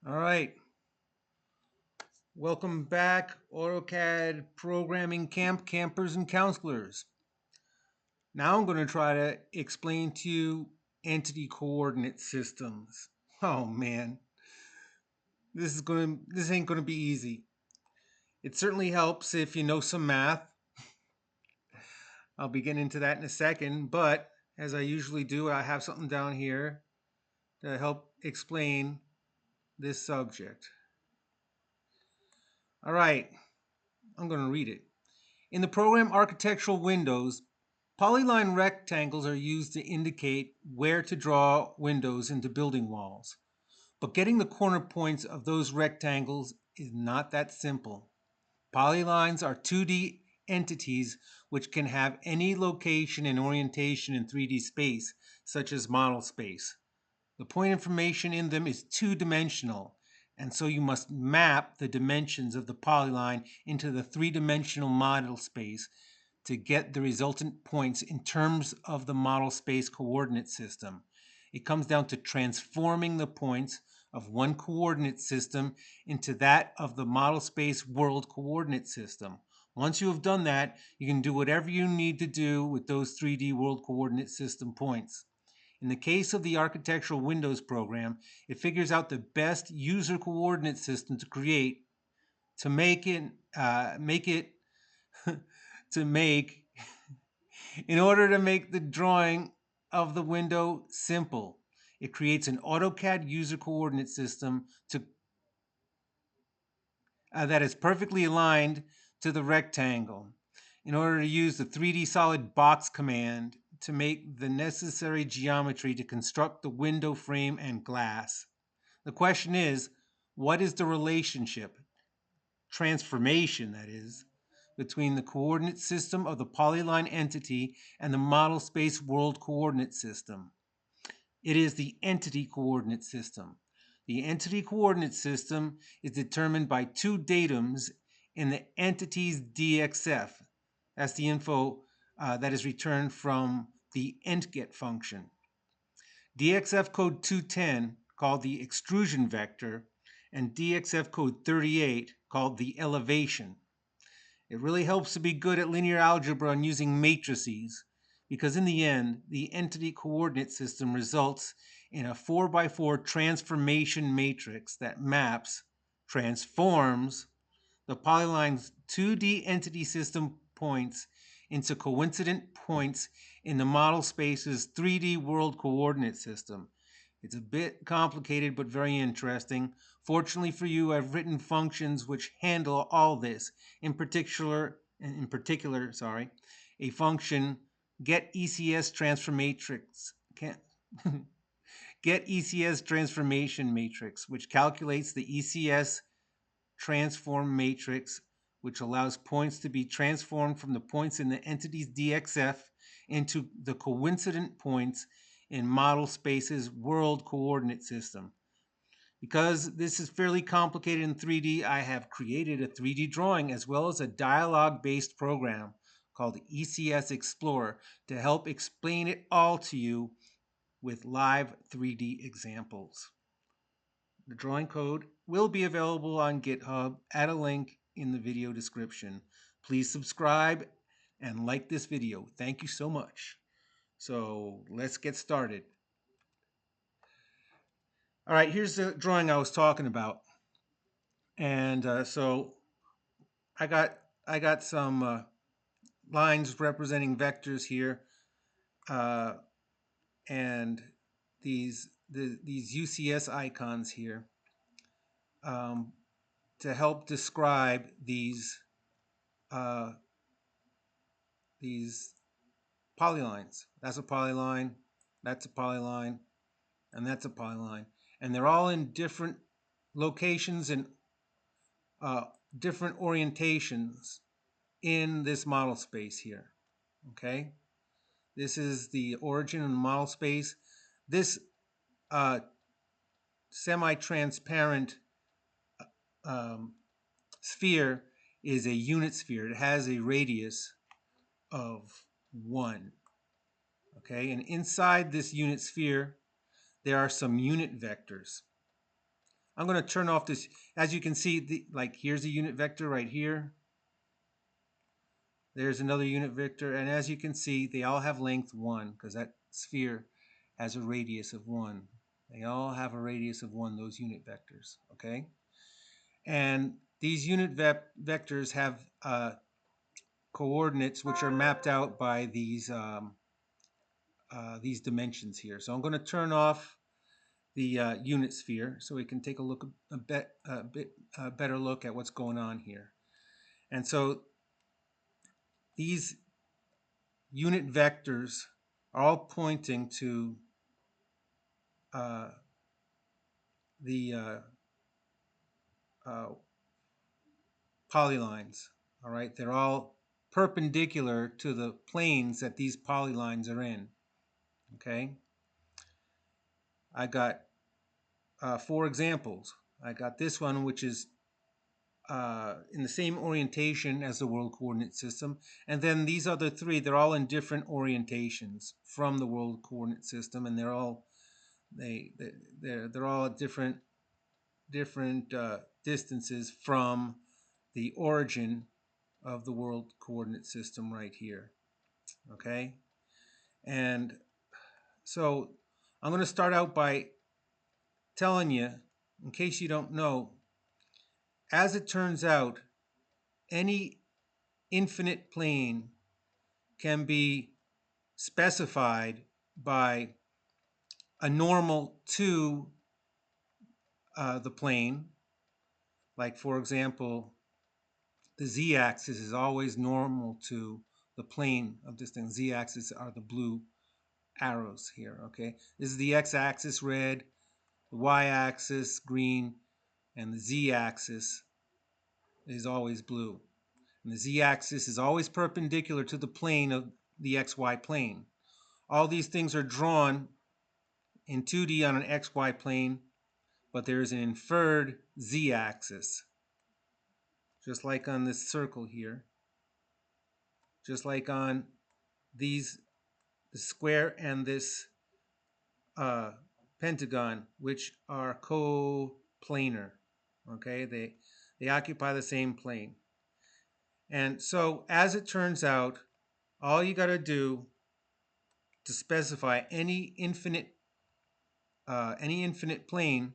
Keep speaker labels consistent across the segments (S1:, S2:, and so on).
S1: All right. Welcome back, AutoCAD programming campers and counselors. Now I'm going to try to explain to you entity coordinate systems. Oh man, this ain't going to be easy. It certainly helps if you know some math. I'll be getting into that in a second, but as I usually do, I have something down here to help explain this subject. All right, I'm going to read it. In the program architectural windows, polyline rectangles are used to indicate where to draw windows into building walls. But getting the corner points of those rectangles is not that simple. Polylines are 2D entities which can have any location and orientation in 3D space, such as model space. The point information in them is two-dimensional, and so you must map the dimensions of the polyline into the three-dimensional model space to get the resultant points in terms of the model space coordinate system. It comes down to transforming the points of one coordinate system into that of the model space world coordinate system. Once you have done that, you can do whatever you need to do with those 3D world coordinate system points. In the case of the architectural windows program, it figures out the best user coordinate system to create to make it to make in order to make the drawing of the window simple. It creates an AutoCAD user coordinate system that is perfectly aligned to the rectangle in order to use the 3D solid box command to make the necessary geometry to construct the window frame and glass. The question is, what is the relationship, transformation that is, between the coordinate system of the polyline entity and the model space world coordinate system? It is the entity coordinate system. The entity coordinate system is determined by two datums in the entity's DXF. That's the info that is returned from the entget function. DXF code 210, called the extrusion vector, and DXF code 38, called the elevation. It really helps to be good at linear algebra and using matrices, because in the end, the entity coordinate system results in a 4x4 transformation matrix that transforms the polyline's 2D entity system points into coincident points in the model space's 3D world coordinate system. It's a bit complicated, but very interesting. Fortunately for you, I've written functions which handle all this. In particular, a function get ECS transform matrix get ECS transformation matrix, which calculates the ECS transform matrix, which allows points to be transformed from the points in the entity's DXF into the coincident points in model space's world coordinate system. Because this is fairly complicated in 3D, I have created a 3D drawing as well as a dialogue-based program called ECS Explorer to help explain it all to you with live 3D examples. The drawing code will be available on GitHub at a link in the video description. Please subscribe and like this video. Thank you so much. So let's get started. All right, here's the drawing I was talking about. And so I got some lines representing vectors here, uh, and these UCS icons here um, to help describe uh, these polylines. That's a polyline, that's a polyline, and that's a polyline, and they're all in different locations and uh, different orientations in this model space here. Okay, this is the origin of the model space. This uh, semi-transparent um, sphere is a unit sphere. It has a radius of 1. Okay, and inside this unit sphere, there are some unit vectors. I'm going to turn off this. As you can see, like here's a unit vector right here. There's another unit vector, and as you can see, they all have length 1 because that sphere has a radius of 1. They all have a radius of 1, those unit vectors, okay? And these unit vectors have coordinates which are mapped out by these dimensions here. So I'm going to turn off the unit sphere so we can take a bit better look at what's going on here. And so these unit vectors are all pointing to the polylines. All right, they're all perpendicular to the planes that these polylines are in. Okay, I got 4 examples. I got this one, which is in the same orientation as the world coordinate system, and then these other 3, they're all in different orientations from the world coordinate system, and they're all at different distances from the origin of the world coordinate system right here. Okay, and so I'm going to start out by telling you, in case you don't know, as it turns out, any infinite plane can be specified by a normal to the plane. Like, for example, the z-axis is always normal to the plane of this thing. Z-axis are the blue arrows here, okay? This is the x-axis, red, the y-axis, green, and the z-axis is always blue. And the z-axis is always perpendicular to the plane of the xy plane. All these things are drawn in 2D on an xy plane, but there is an inferred z-axis, just like on this circle here, just like on these, the square and this pentagon, which are coplanar. Okay, they occupy the same plane. And so, as it turns out, all you got to do to specify any infinite plane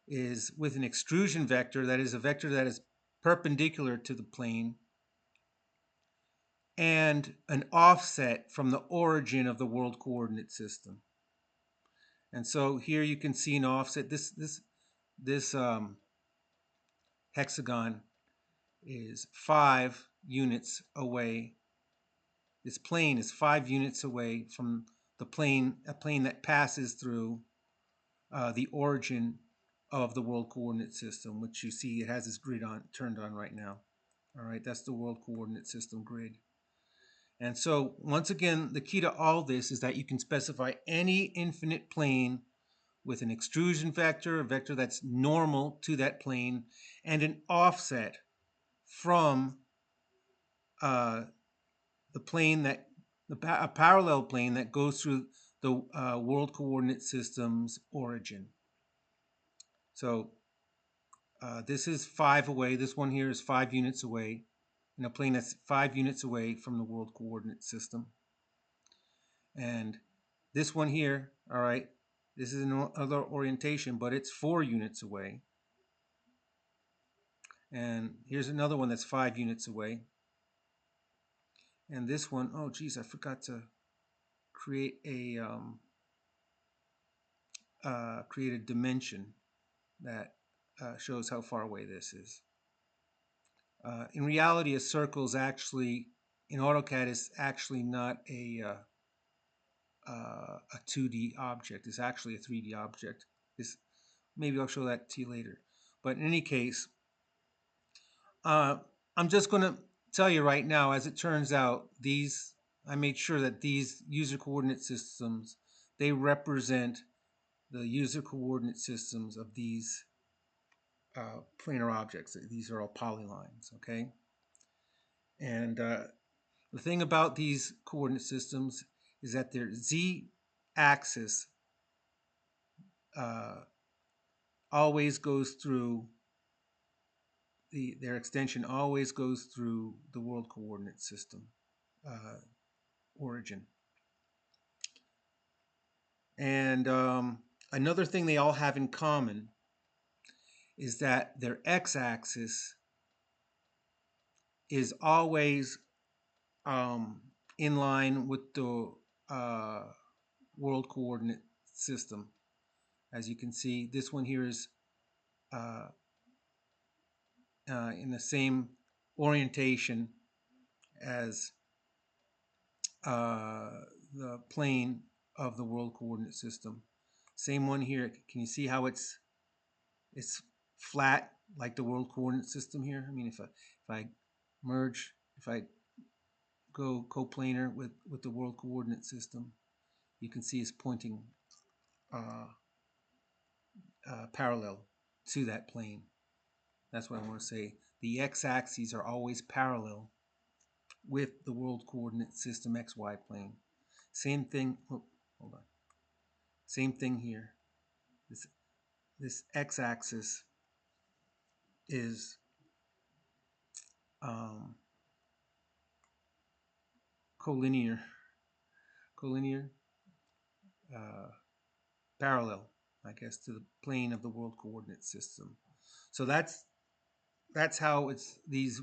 S1: is with an extrusion vector, that is a vector that is perpendicular to the plane, and an offset from the origin of the world coordinate system. And so here you can see an offset. This hexagon is 5 units away. This plane is 5 units away from the plane, a plane that passes through the origin of the world coordinate system, which you see it has this grid turned on right now. All right, that's the world coordinate system grid. And so once again, the key to all this is that you can specify any infinite plane with an extrusion vector, a vector that's normal to that plane, and an offset from the plane that, a parallel plane that goes through the world coordinate system's origin. So this is 5 away. This one here is 5 units away, in a plane that's 5 units away from the world coordinate system. And this one here, all right, this is another orientation, but it's 4 units away. And here's another one that's 5 units away. And this one, oh geez, I forgot to create a dimension that shows how far away this is. In reality, a circle is actually, in AutoCAD, is actually not a 2D object. It's actually a 3D object. Maybe I'll show that to you later. But in any case, I'm just going to tell you right now, as it turns out, I made sure that these user coordinate systems, they represent the user coordinate systems of these planar objects. These are all polylines, okay? And the thing about these coordinate systems is that their z-axis always goes through their extension always goes through the world coordinate system origin. And another thing they all have in common is that their x-axis is always in line with the world coordinate system. As you can see, this one here is in the same orientation as the plane of the world coordinate system. Same one here. Can you see how it's flat like the world coordinate system here? I mean, if I merge, if I go coplanar with the world coordinate system, you can see it's pointing parallel to that plane. That's what I want to say. The x-axes are always parallel with the world coordinate system xy plane. Same thing. Oh, hold on. Same thing here. This x-axis is collinear, parallel, I guess, to the plane of the world coordinate system. So that's how these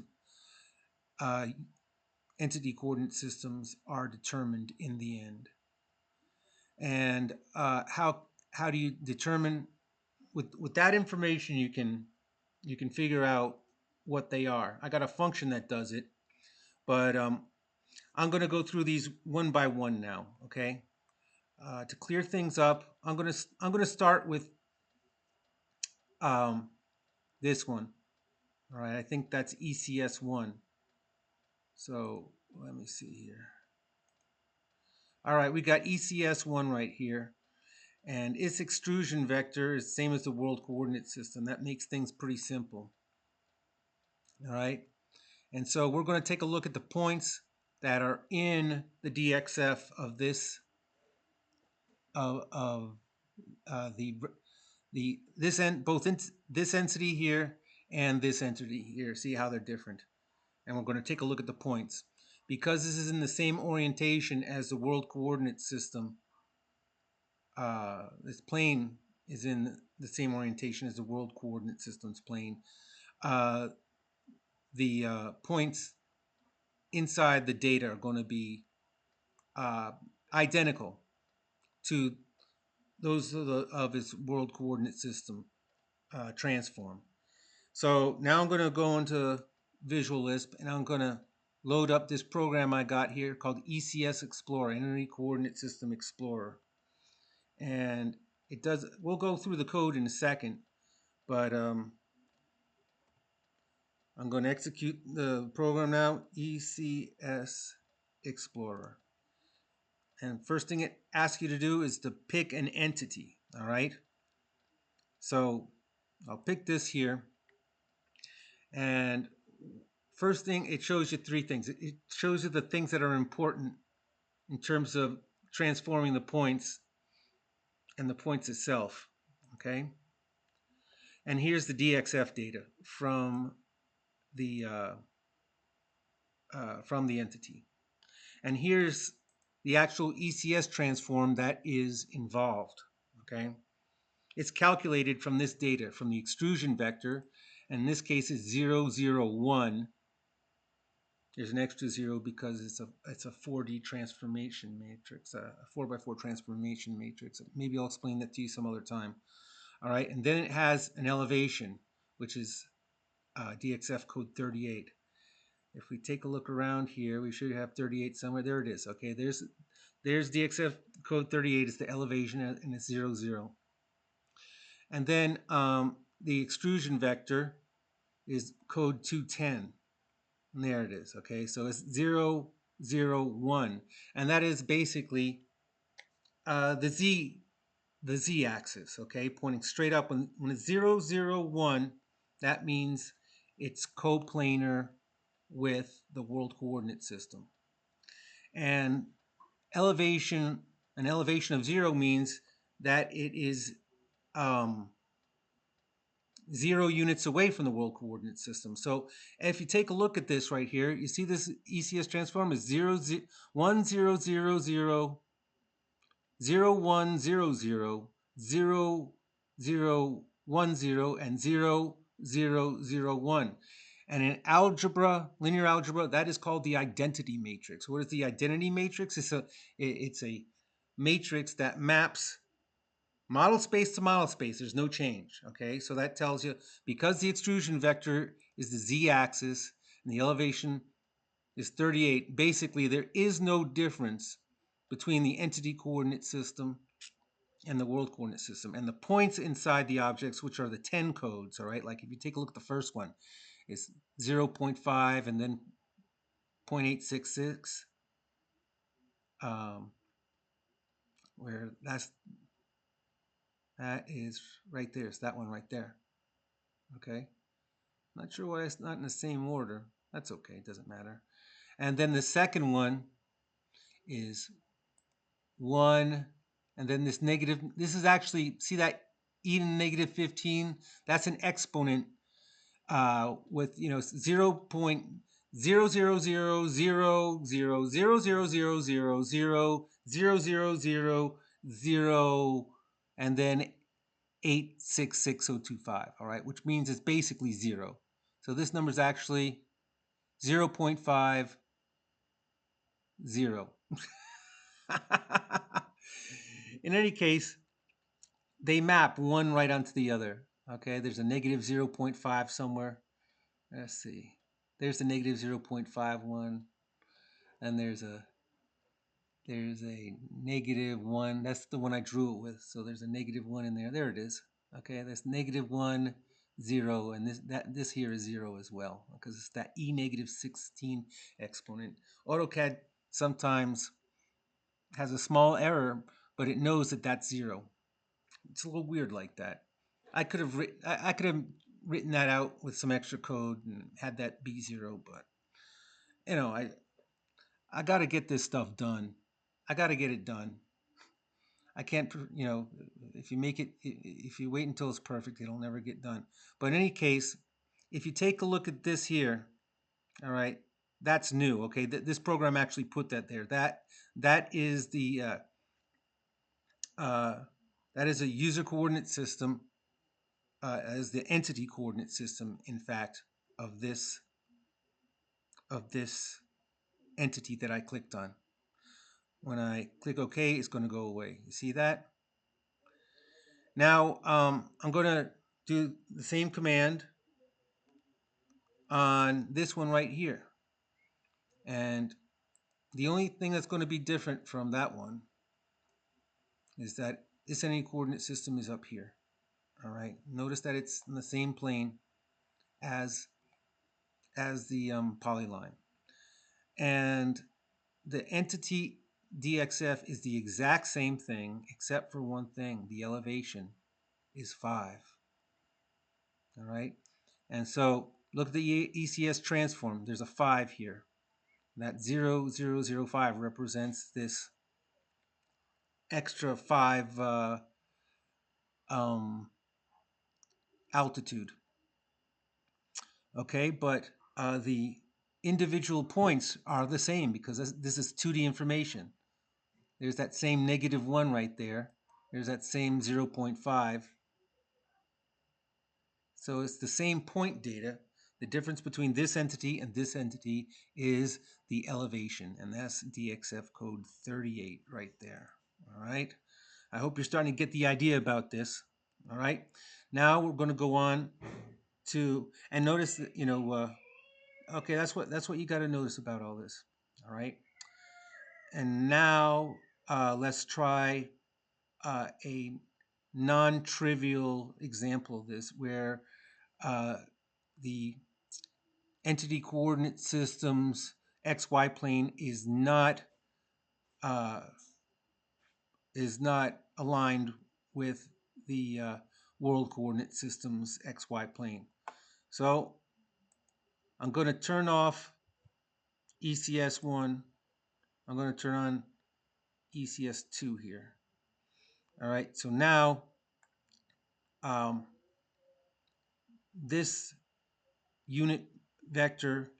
S1: entity coordinate systems are determined in the end. And how do you determine with that information? You can figure out what they are. I got a function that does it, but I'm going to go through these one by one now. Okay. To clear things up, I'm going to start with this one. All right. I think that's ECS 1. So let me see here. All right, we got ECS 1 right here. And its extrusion vector is the same as the world coordinate system. That makes things pretty simple. All right. And so we're going to take a look at the points that are in the DXF of this this entity here and this entity here. See how they're different. And we're going to take a look at the points. Because this is in the same orientation as the world coordinate system, this plane is in the same orientation as the world coordinate system's plane. The points inside the data are going to be identical to those of its world coordinate system transform. So now I'm going to go into Visual Lisp and I'm going to load up this program I got here called ECS Explorer, Entity Coordinate System Explorer. And it does. We'll go through the code in a second, but I'm going to execute the program now, ECS Explorer. And first thing it asks you to do is to pick an entity, all right? So I'll pick this here. And first thing, it shows you three things. It shows you the things that are important in terms of transforming the points and the points itself, okay? And here's the DXF data from the entity. And here's the actual ECS transform that is involved, okay? It's calculated from this data, from the extrusion vector, and in this case it's 0, 0, 1. There's an extra 0 because it's a 4D transformation matrix, a 4x4 transformation matrix. Maybe I'll explain that to you some other time. All right, and then it has an elevation, which is DXF code 38. If we take a look around here, we should have 38 somewhere. There it is. Okay, there's DXF code 38. It's the elevation, and it's 0, 0. And then the extrusion vector is code 210. And there it is. Okay, so it's 0, 0, 1. And that is basically the Z axis, okay, pointing straight up. When it's 0, 0, 1, that means it's coplanar with the world coordinate system. And an elevation of 0 means that it is 0 units away from the world coordinate system. So if you take a look at this right here, you see this ECS transform is 1 0 0 0 0 1 0 0 0 0 1 0 and 0 0 0 1. And in algebra, linear algebra, that is called the identity matrix. What is the identity matrix? It's a matrix that maps model space to model space. There's no change. Okay, so that tells you because the extrusion vector is the z-axis and the elevation is 38. Basically, there is no difference between the entity coordinate system and the world coordinate system. And the points inside the objects, which are the 10 codes, all right? Like if you take a look at the first one, it's 0.5 and then 0.866, where that is right there. It's that one right there, okay? Not sure why it's not in the same order. That's okay, it doesn't matter. And then the second one is 1, and then this negative, this is actually, see that e to the negative 15? That's an exponent with, 0.000000000000000, and then 8666025, all right, which means it's basically 0. So this number is actually 0.50. In any case, they map one right onto the other. Okay, there's a negative 0.5 somewhere. Let's see. There's the negative 0.51, and there's a negative 1. That's the one I drew it with. So there's a negative 1 in there. There it is. Okay, that's negative 1, 0, and this here is 0 as well because it's that e negative 16 exponent. AutoCAD sometimes has a small error, but it knows that that's 0. It's a little weird like that. I could have written that out with some extra code and had that be 0, but I got to get this stuff done. I got to get it done. I can't, if you wait until it's perfect, it'll never get done. But in any case, if you take a look at this here, all right, that's new. Okay, this program actually put that there. That is that is a user coordinate system, as the entity coordinate system, in fact, of this entity that I clicked on. When I click OK, it's going to go away. You see that? Now I'm going to do the same command on this one right here. And the only thing that's going to be different from that one is that this entity coordinate system is up here. All right. Notice that it's in the same plane as the polyline. And the entity DXF is the exact same thing, except for one thing. The elevation is 5. All right. And so look at the ECS transform. There's a 5 here. That 0005 represents this extra 5 altitude. Okay, but the individual points are the same because this is 2D information. There's that same negative 1 right there. There's that same 0.5. So it's the same point data. The difference between this entity and this entity is the elevation, and that's DXF code 38 right there. All right. I hope you're starting to get the idea about this. All right. Now we're going to go on to, and notice that, okay, that's what you got to notice about all this. All right. And now let's try a non-trivial example of this where the entity coordinate system's XY plane is not aligned with the world coordinate system's XY plane. So I'm going to turn off ECS1. I'm going to turn on ECS2 here. All right, so now this unit vector,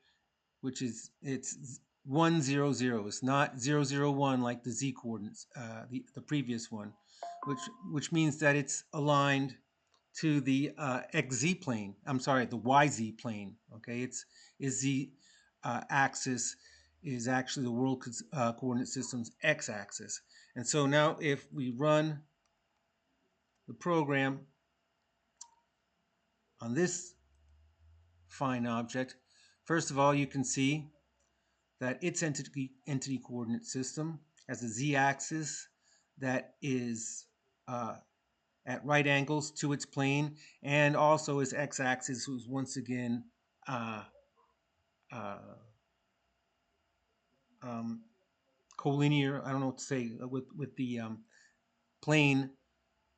S1: which is it's 1, 0, 0. It's not 0, 0, 1 like the z coordinates, the previous one, which means that it's aligned to the xz plane. I'm sorry, the yz plane. Okay, is the axis is actually the world coordinate system's x-axis. And so now if we run the program on this fine object, first of all, you can see that its entity coordinate system has a z-axis that is at right angles to its plane, and also its x-axis was once again uh, uh, um, collinear. I don't know what to say with the plane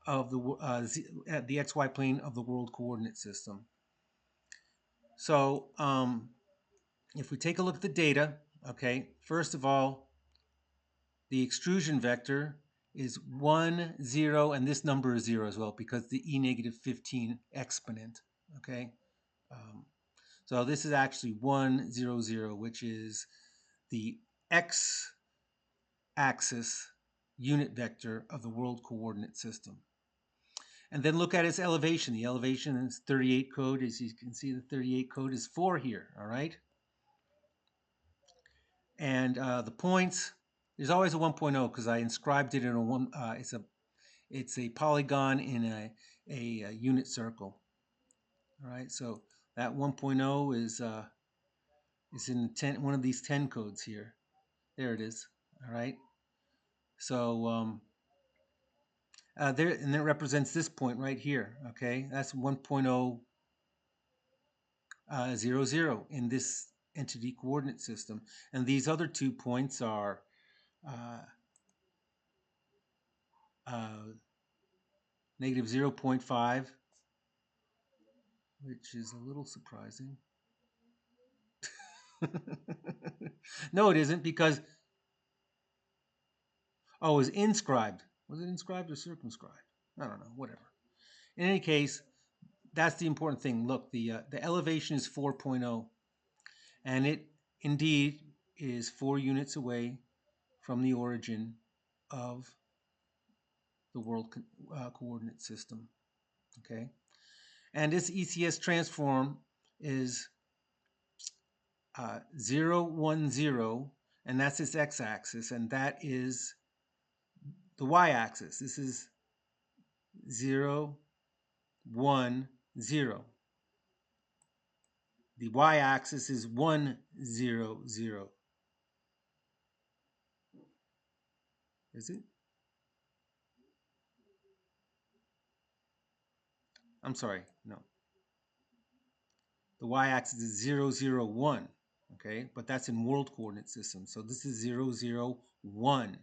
S1: of the xy plane of the world coordinate system. So if we take a look at the data, okay, first of all, the extrusion vector is 1, 0, and this number is 0 as well because the e negative 15 exponent, okay? So this is actually 1, 0, 0, which is the x-axis unit vector of the world coordinate system. And then look at its elevation. The elevation is 38 code. As you can see, the 38 code is 4 here, all right? And the points, there's always a 1.0 because I inscribed it in a one. It's a polygon in a unit circle. All right, so that 1.0 is in the one of these 10 codes here. There it is. All right. So there, and it represents this point right here. Okay, that's 1.0 00 in this entity coordinate system, and these other 2 points are uh, uh, negative 0.5, which is a little surprising. No, it isn't, because oh, it was inscribed. Was it inscribed or circumscribed? I don't know. Whatever. In any case, that's the important thing. Look, the elevation is 4.0, and it indeed is 4 units away from the origin of the world coordinate system. Okay, and this ECS transform is 0, 1, 0, and that's its x-axis, and that is the y-axis. This is 0, 1, 0. The y-axis is 1, 0, 0. Is it? I'm sorry, no. The y-axis is 0, 0, 1. Okay, but that's in world coordinate system. So this is 0, 0, 1.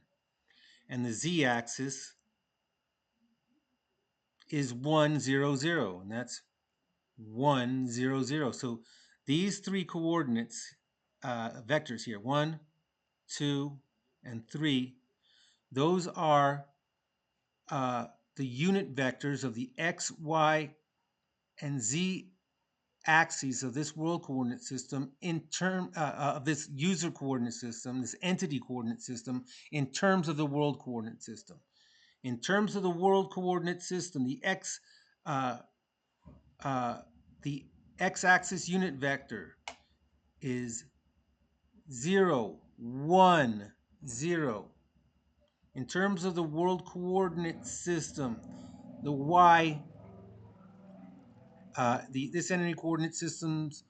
S1: And the z-axis is 1, 0, 0. And that's 1, 0, 0. So these 3 coordinates, vectors here, 1, 2, and 3, those are the unit vectors of the x, y, and z axes of this world coordinate system in term of this user coordinate system, this entity coordinate system, in terms of the world coordinate system. In terms of the world coordinate system, uh, the x-axis unit vector is 0, 1, 0. In terms of the world coordinate system, the y this entity coordinate system's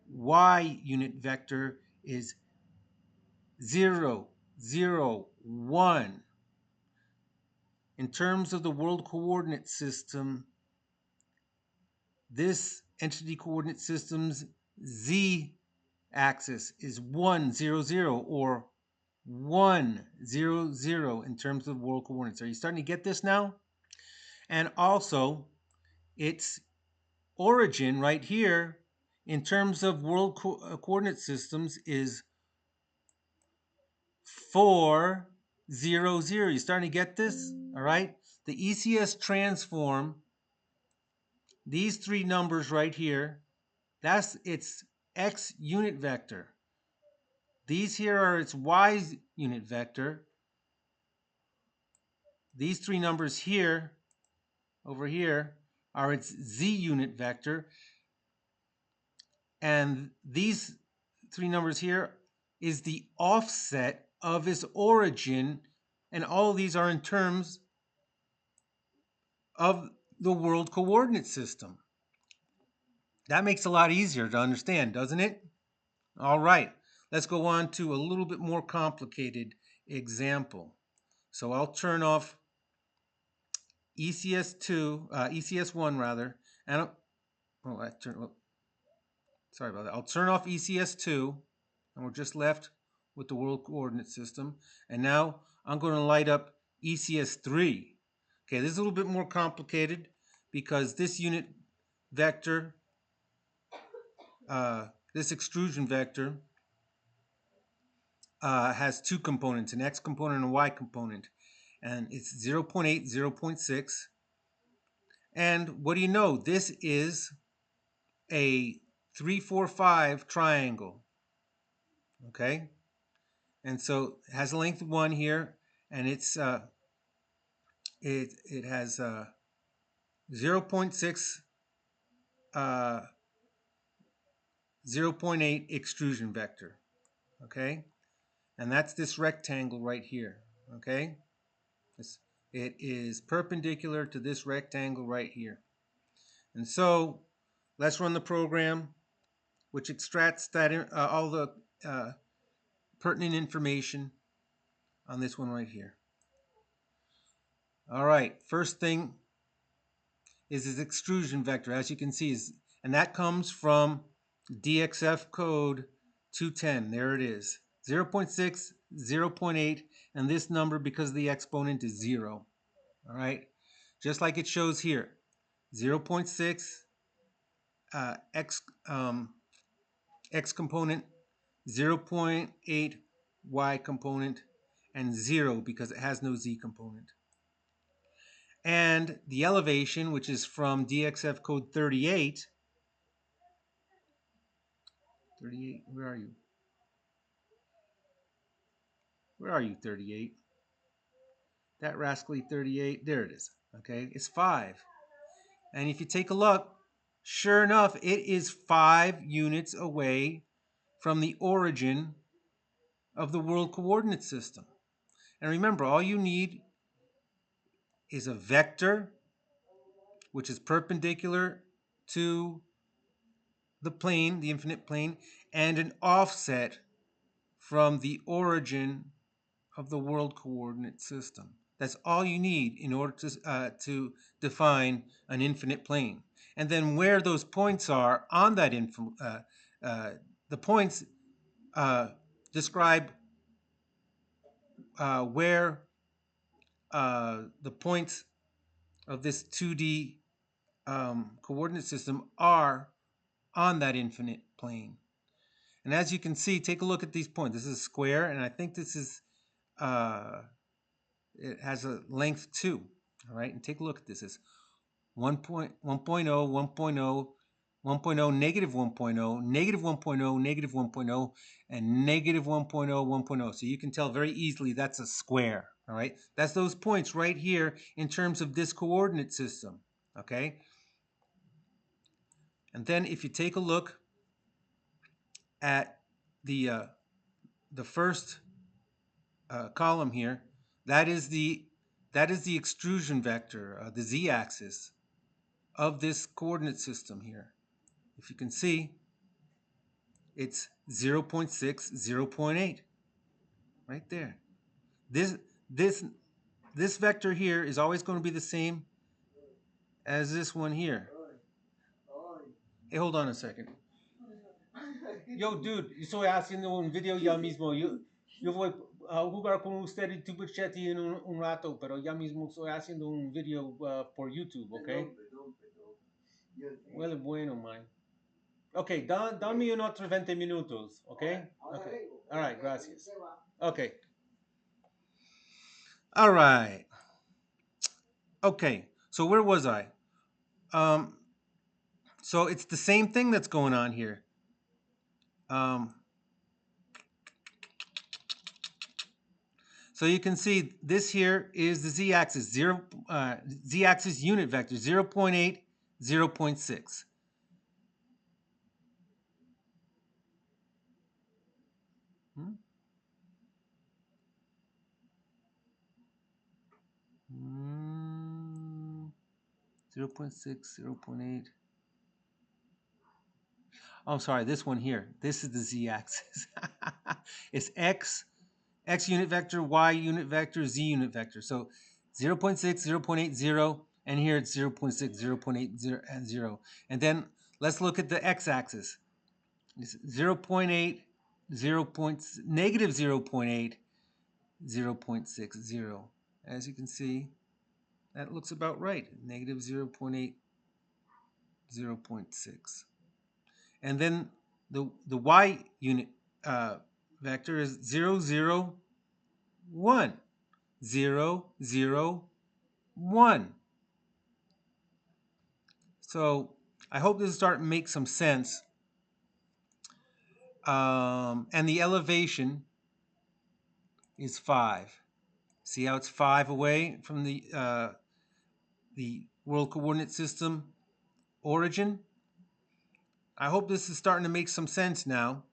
S1: y unit vector is 0, 0, 1. In terms of the world coordinate system, this entity coordinate system's z axis is 1, 0, 0, or 1, 0, 0 in terms of world coordinates. Are you starting to get this now? And also, its origin right here in terms of world coordinate systems is 4, 0, 0. You starting to get this? All right. The ECS transform these three numbers right here, that's its x unit vector. These here are its y unit vector. These three numbers here, over here, are its z unit vector. And these three numbers here is the offset of its origin. And all of these are in terms of the world coordinate system. That makes it a lot easier to understand, doesn't it? All right, let's go on to a little bit more complicated example. So I'll turn off ECS1 rather, and sorry about that. I'll turn off ECS2, and we're just left with the world coordinate system. And now I'm going to light up ECS3. Okay, this is a little bit more complicated because this unit vector, this extrusion vector, has two components, an x component and a y component. And it's 0.8, 0.6. And what do you know? This is a 3, 4, 5 triangle. Okay? And so it has a length 1 here, and it has 0.6, 0.8 extrusion vector. Okay? And that's this rectangle right here. Okay? It is perpendicular to this rectangle right here. And so let's run the program, which extracts that all the pertinent information on this one right here. All right, first thing is this extrusion vector, as you can see, and that comes from DXF code 210. There it is, 0.6, 0.8, and this number, because the exponent is 0. All right, just like it shows here, 0.6 x component, 0.8 y component, and 0 because it has no z component. And the elevation, which is from DXF code 38, where are you? Where are you, 38? That rascally 38, there it is, okay? It's 5. And if you take a look, sure enough, it is 5 units away from the origin of the world coordinate system. And remember, all you need is a vector, which is perpendicular to the plane, the infinite plane, and an offset from the origin of the world coordinate system. That's all you need in order to define an infinite plane. And then where those points are on that the points describe where the points of this 2D coordinate system are on that infinite plane. And as you can see, take a look at these points. This is a square, and I think this is, it has a length 2. All right, and take a look at this. It's 1.0, 1.0, 1.0, negative 1.0, negative 1.0, negative 1.0, and negative 1.0, 1.0. So you can tell very easily that's a square. All right, that's those points right here in terms of this coordinate system. Okay, and then if you take a look at the first column here, that is the extrusion vector, the z-axis of this coordinate system here. If you can see, it's 0.6, 0.8, right there. This vector here is always going to be the same as this one here. Hey, hold on a second. Yo, dude, yo estoy haciendo un video ya mismo. Yo voy a jugar con usted y tu chat en un rato, pero ya mismo estoy haciendo un video por YouTube, ¿ok? Bueno, man. Ok, dame unos 20 minutos, ¿ok? Okay. All right, gracias. Okay. All right. Okay, so where was I? So it's the same thing that's going on here. So you can see this here is the z-axis, z-axis unit vector, 0.8, 0.6. Hmm? 0.6, 0.8. Oh, I'm sorry, this one here. This is the z-axis. It's x unit vector, y unit vector, z unit vector. So 0.6, 0.80, and here it's 0.6, 0.80, and 0. And then let's look at the x-axis. It's 0.8, negative 0.8, 0.60. As you can see, that looks about right. Negative 0.8, 0.6. And then the y unit vector is 0, 0, 1. 0, 0, 1. So I hope this is starting to make some sense. And the elevation is 5. See how it's 5 away from the world coordinate system origin? I hope this is starting to make some sense now.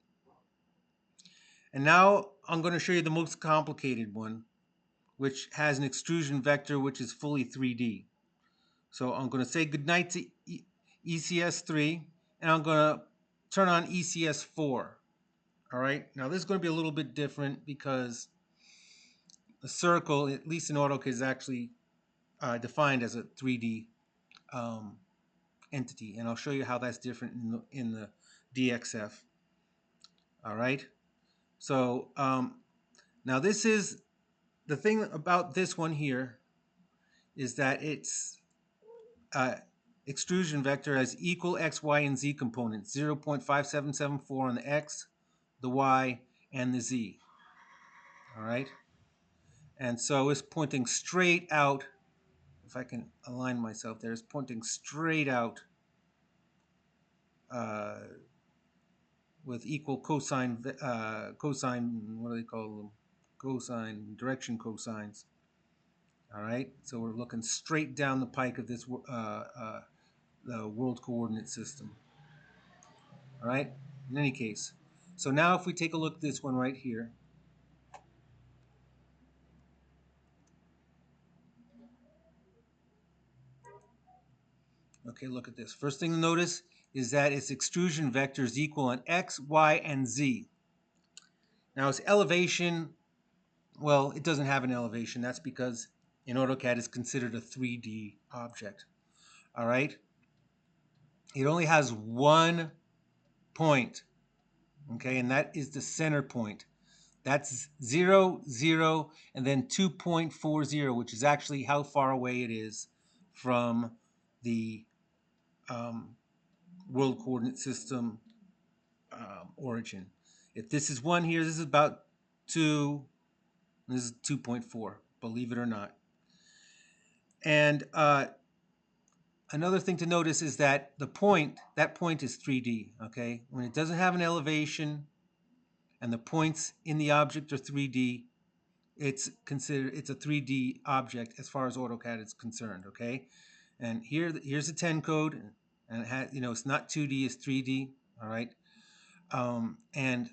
S1: And now I'm going to show you the most complicated one, which has an extrusion vector which is fully 3D. So I'm going to say goodnight to ECS 3, and I'm going to turn on ECS 4. All right, now this is going to be a little bit different because the circle, at least in AutoCAD, is actually defined as a 3D entity, and I'll show you how that's different in the DXF. All right, so now this is the thing about this one here is that its extrusion vector has equal x, y, and z components, 0.5774 on the x, the y, and the z. All right, and so it's pointing straight out. If I can align myself there, it's pointing straight out with equal cosine, what do they call them? Cosine, direction cosines. All right, so we're looking straight down the pike of this the world coordinate system. All right, in any case. So now if we take a look at this one right here. Okay, look at this. First thing to notice is that its extrusion vector is equal on x, y, and z. Now its elevation, well, it doesn't have an elevation. That's because in AutoCAD it's considered a 3D object. All right? It only has one point, okay, and that is the center point. That's 0, 0, and then 2.40, which is actually how far away it is from the world coordinate system origin. If this is 1 here, this is about 2, this is 2.4, believe it or not. And another thing to notice is that that point is 3D, okay? When it doesn't have an elevation and the points in the object are 3D, it's a 3D object as far as AutoCAD is concerned, okay? And here's the 10 code, and it has, it's not 2D, it's 3D, all right? And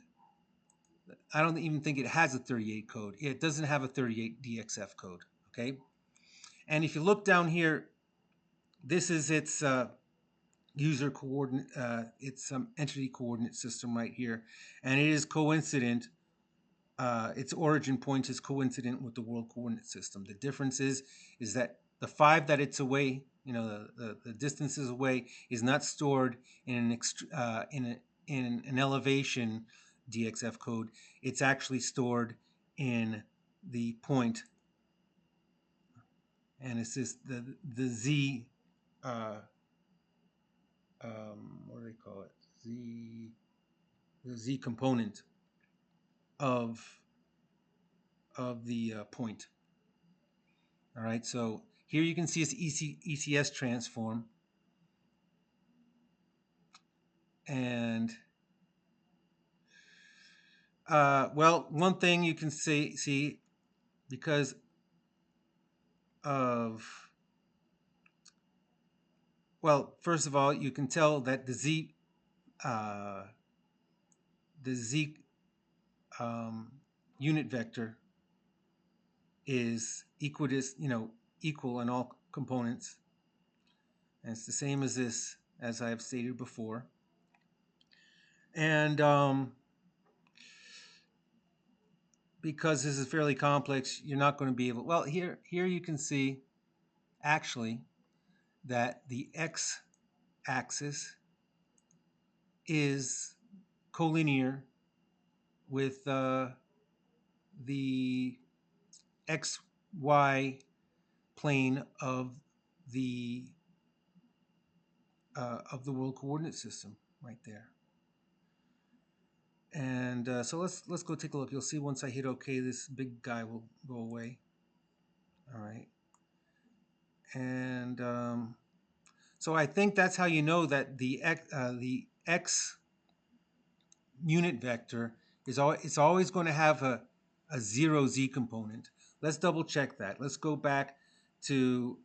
S1: I don't even think it has a 38 code. It doesn't have a 38 DXF code, okay? And if you look down here, this is its user coordinate, it's some entity coordinate system right here, and it is coincident. Its origin point is coincident with the world coordinate system. The difference is that the 5 that it's away, the distances away, is not stored in an elevation DXF code. It's actually stored in the point, and it's just the Z. What do they call it? The Z component of the point. All right, so here you can see its ECS transform. And well, one thing you can see because of, well, first of all, you can tell that uh, the z unit vector is equal in all components, and it's the same as this, as I have stated before. And because this is fairly complex, you're not going to be able. Well, here you can see actually that the x-axis is collinear with the xy plane of the world coordinate system right there. And so let's go take a look. You'll see once I hit OK, this big guy will go away. All right. And so I think that's how you know that the x unit vector is it's always going to have a 0 z component. Let's double check that. Let's go back to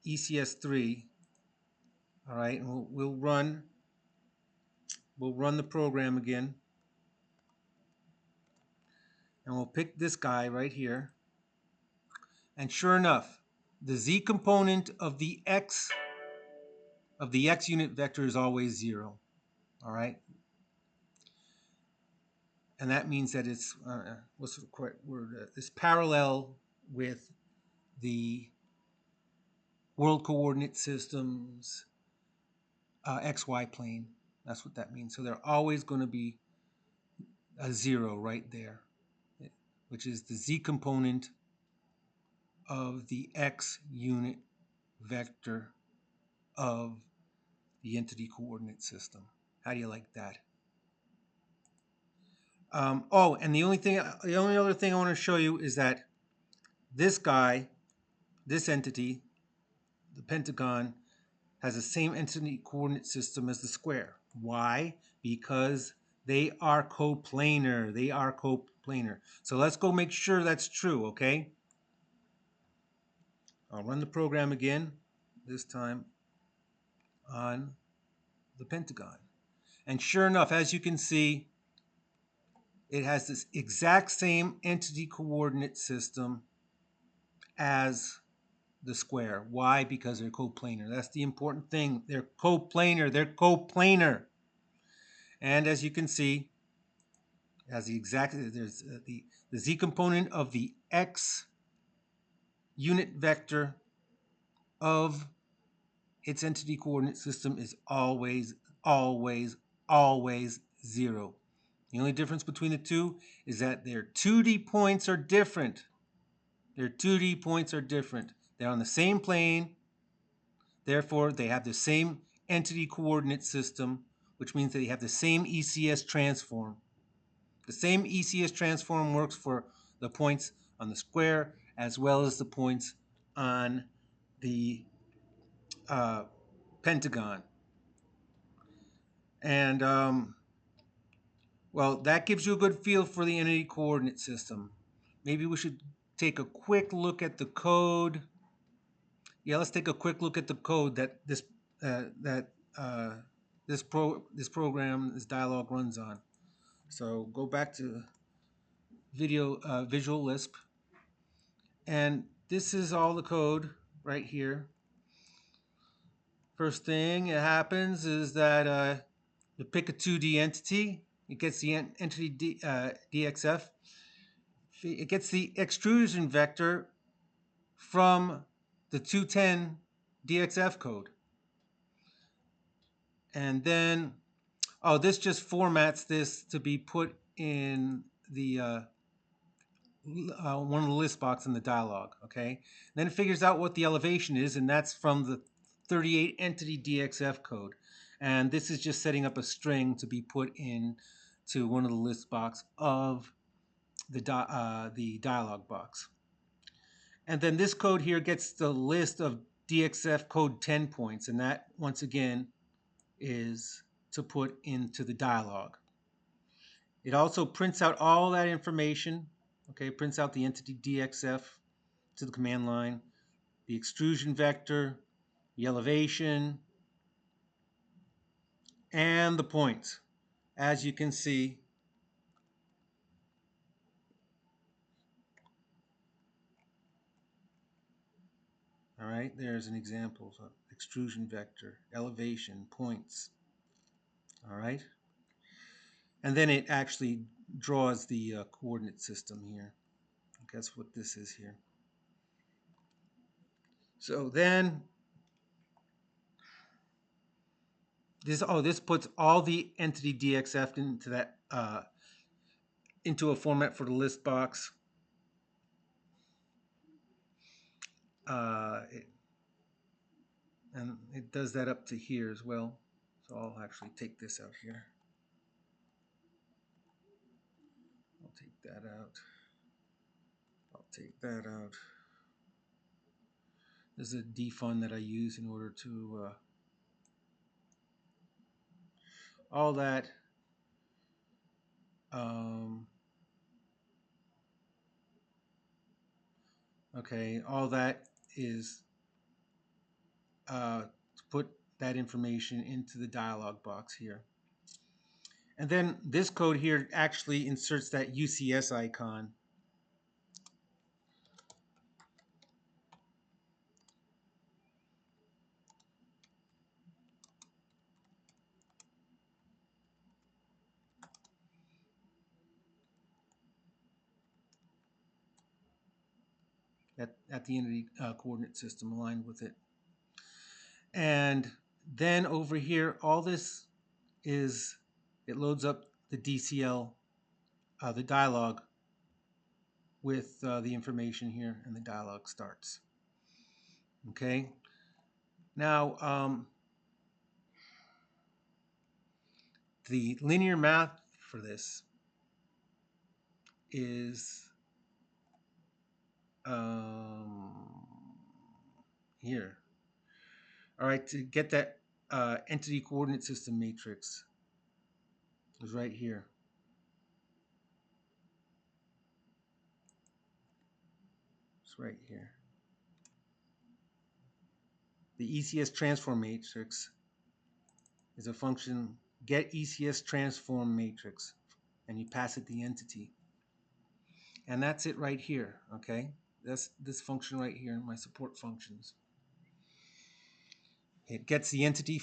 S1: ECS 3. All right, and we'll run the program again, and we'll pick this guy right here. And sure enough, the z component of the x unit vector is always 0. All right, and that means that it's what's the correct word? It's parallel with the world coordinate system's xy plane. That's what that means. So they're always going to be a 0 right there, which is the z component of the x unit vector of the entity coordinate system. How do you like that? Oh, and the only other thing I want to show you is that this guy, this entity, the pentagon, has the same entity coordinate system as the square. Why? Because they are coplanar. They are coplanar. So let's go make sure that's true, okay? I'll run the program again, this time on the pentagon. And sure enough, as you can see, it has this exact same entity coordinate system as the square. Why? Because they're coplanar. That's the important thing. They're coplanar. They're coplanar. And as you can see, it has the exact, there's the z component of the x unit vector of its entity coordinate system is always, always, always 0. The only difference between the two is that their 2D points are different. Their 2D points are different. They're on the same plane. Therefore, they have the same entity coordinate system, which means they have the same ECS transform. The same ECS transform works for the points on the square as well as the points on the pentagon. And well, that gives you a good feel for the entity coordinate system. Maybe we should take a quick look at the code. Yeah, let's take a quick look at the code that this program, this dialog runs on. So go back to Visual Lisp, and this is all the code right here. First thing that happens is that you pick a 2D entity. It gets the entity DXF. It gets the extrusion vector from the 210 DXF code. And then, oh, this just formats this to be put in the one of the list box in the dialog, okay? Then it figures out what the elevation is, and that's from the 38 entity DXF code. And this is just setting up a string to be put in to one of the list box of the dialog box. And then this code here gets the list of DXF code 10 points, and that, once again, is to put into the dialog. It also prints out all that information, okay, prints out the entity DXF to the command line, the extrusion vector, the elevation, and the points. As you can see, all right, there's an example of extrusion vector, elevation, points, all right? And then it actually draws the coordinate system here. That's what this is here. So then this puts all the entity DXF into that into a format for the list box. And it does that up to here as well. So I'll actually take this out here. I'll take that out. I'll take that out. This is a defund that I use in order to all that. Okay, all that is to put that information into the dialog box here. And then this code here actually inserts that UCS icon. At the entity coordinate system aligned with it. And then over here, all this is, it loads up the DCL, the dialog with the information here, and the dialog starts. Okay. Now, the linear math for this is here. All right, to get that entity coordinate system matrix is right here. It's right here. The ECS transform matrix is a function get ECS transform matrix, and you pass it the entity. And that's it right here, okay? That's this function right here in my support functions. It gets the entity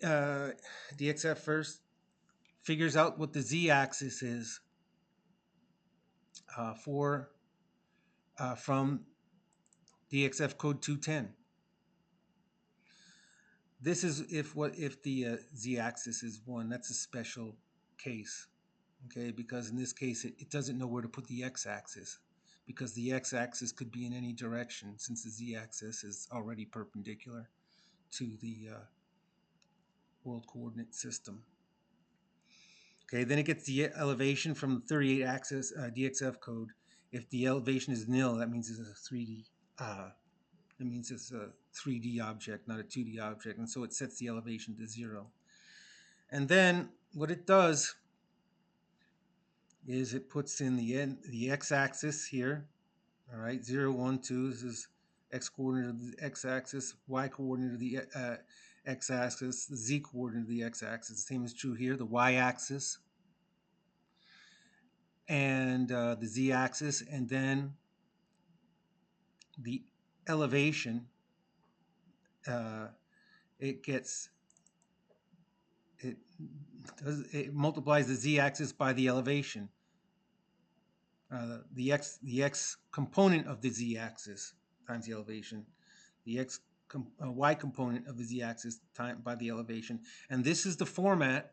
S1: DXF first, figures out what the z-axis is from DXF code 210. This is if the z-axis is 1. That's a special case, okay? Because in this case, it doesn't know where to put the x-axis, because the x-axis could be in any direction, since the z-axis is already perpendicular to the world coordinate system. Okay, then it gets the elevation from the 38 axis DXF code. If the elevation is nil, that means it's a 3D. That means it's a 3D object, not a 2D object, and so it sets the elevation to 0. And then what it does is it puts in the x-axis here. All right, 0, 1, 2. This is x coordinate of the x-axis, y coordinate of the x-axis, the z coordinate of the x-axis. The same is true here. The y-axis and the z-axis, and then the elevation. It multiplies the z-axis by the elevation. The x component of the z-axis times the elevation. The y component of the z-axis by the elevation. And this is the format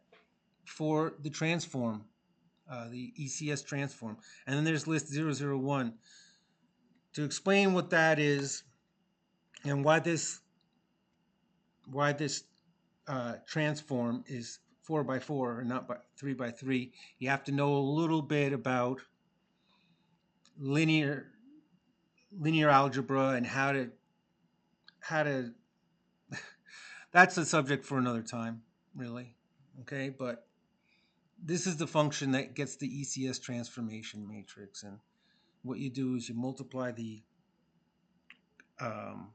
S1: for the transform, the ECS transform. And then there's list 001. To explain what that is and why this transform is 4x4 and not 3x3, you have to know a little bit about linear algebra and how to that's a subject for another time, really. Okay, but this is the function that gets the ECS transformation matrix. And what you do is you multiply the um,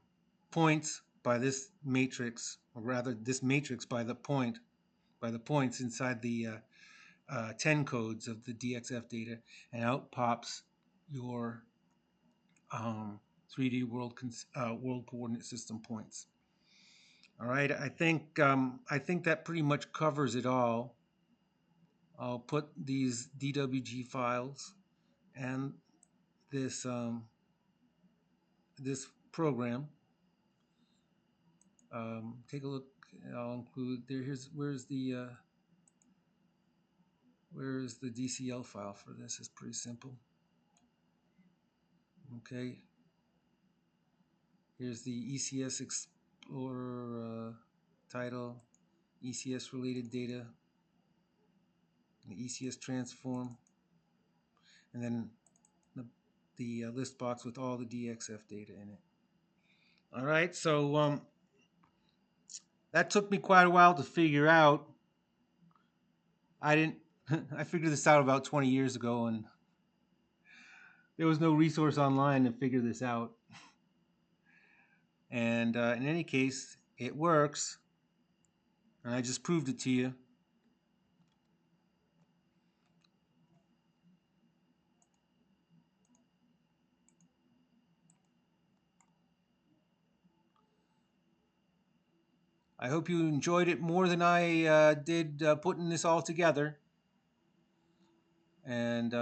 S1: points by this matrix, or rather this matrix by the points inside the 10 codes of the DXF data, and out pops your 3D world coordinate system points. All right, I think that pretty much covers it all. I'll put these DWG files and this this program. Take a look. I'll include there. Where's the DCL file for this? It's pretty simple. Okay. Here's the ECS Explorer title, ECS related data, the ECS transform, and then the list box with all the DXF data in it. All right, so that took me quite a while to figure out. I didn't. I figured this out about 20 years ago, and there was no resource online to figure this out. And in any case, it works, and I just proved it to you. I hope you enjoyed it more than I did putting this all together. And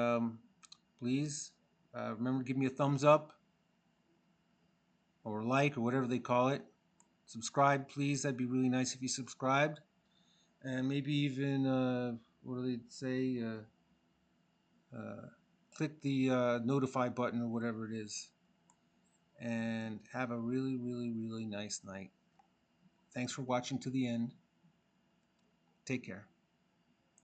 S1: please remember to give me a thumbs up or like or whatever they call it. Subscribe, please. That'd be really nice if you subscribed. And maybe even, what do they say? Click the notify button or whatever it is. And have a really, really, really nice night. Thanks for watching to the end. Take care.